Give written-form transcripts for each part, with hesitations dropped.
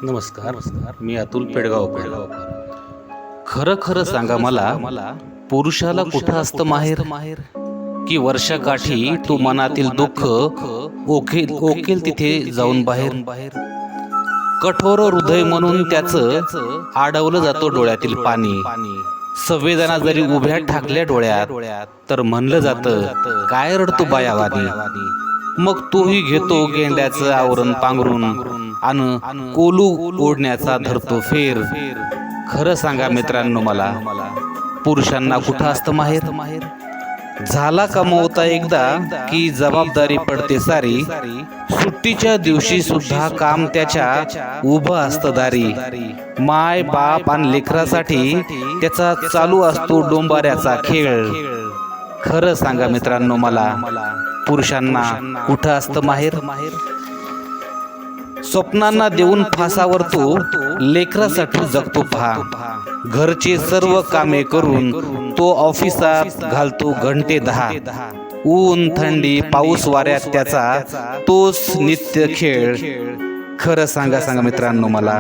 नमस्कार. मी अतुल पेडगावकर. खरं खरं सांगा मला, पुरुषाला कुठं असतं माहेर? की वर्षाकाठी तू मनातील दुःख ओकेल तिथे जाऊन बाहेर? कठोर हृदय म्हणून त्याचं अडवलं जातं डोळ्यातील पाणी. संवेदना जरी उभ्या ठाकल्या डोळ्यात तर म्हणलं जातं, काय रडतो बायावानी? मग तोही घेतो गेंड्याचं आवरण पांघरून आणि कोलू ओढण्याचा धरतो फेर. खरं सांगा मित्रांनो मला, पुरुषांना कुठं असतं माहेर? झाला कमवता एकदा की जबाबदारी पडते सारी. सुट्टीच्या दिवशी सुद्धा काम त्याच्या उभं असतं दारी. माय बाप आणि लेकरासाठी त्याचा चालू असतो डोंबाऱ्याचा खेळ. खरं सांगा मित्रांनो मला, पुरुषांना कुठं असतं माहेर? स्वप्नांना देऊन फासावर तो लेकरासाठी जगतो पहा. घरचे सर्व कामे करून तो ऑफिसात घालतो घंटे 10. ऊन थंडी पाऊस वाऱ्यात त्याचा तोच नित्य खेळ. खरं सांगा मित्रांनो मला,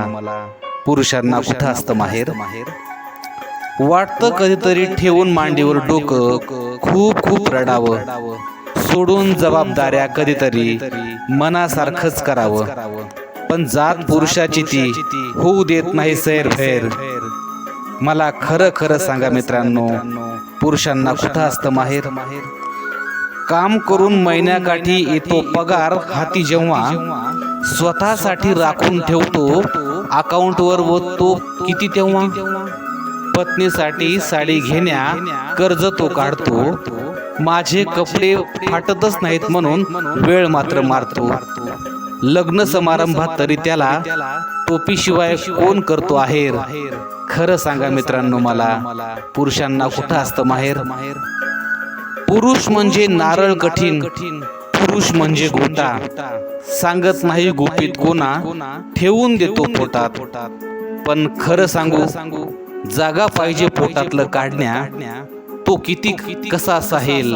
पुरुषांना कुठं असतं माहेर? वाटतं कधीतरी ठेवून मांडीवर डोकं खूप रडावं. सोडून जबाबदाऱ्या कधीतरी मनासारखंच करावं. पण जात पुरुषाची ती होऊ देत नाही सैरभैर. मला खरं सांगा मित्रांनो, पुरुषांना कुठं असतं माहेर? काम करून महिन्याकाठी येतो पगार हाती जेव्हा, स्वतःसाठी राखून ठेवतो अकाउंटवर व तो किती तेव्हा. पत्नीसाठी साडी घेण्या कर्ज तो काढतो. माझे कपडे फाटतच नाहीत म्हणून वेळ मात्र मारतो. लग्न समारंभात तरी त्याला टोपीशिवाय कोण करतो आहेर? खरं सांगा मित्रांनो मला, पुरुषांना कुठं असतं माहेर? पुरुष म्हणजे नारळ कठीण, पुरुष म्हणजे गोटा. सांगत नाही गुपित कोणा, ठेवून देतो पोटात. पण खरं सांगू, जागा पाहिजे पोटातलं काढण्या, तो किती कसा साहेल.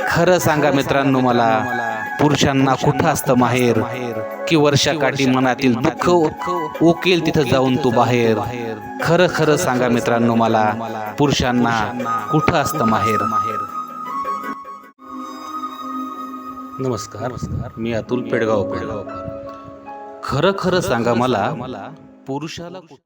खरं सांगा मित्रांनो मला, पुरुषांना कुठं असतं माहेर? की वर्षाकाठी मनातील दुःख ओकेल तिथं जाऊन तू बाहेर. खरं सांगा मित्रांनो मला, पुरुषांना कुठं असतं माहेर? नमस्कार. मी अतुल पेडगावकर. खरं सांगा मला, पुरुषाला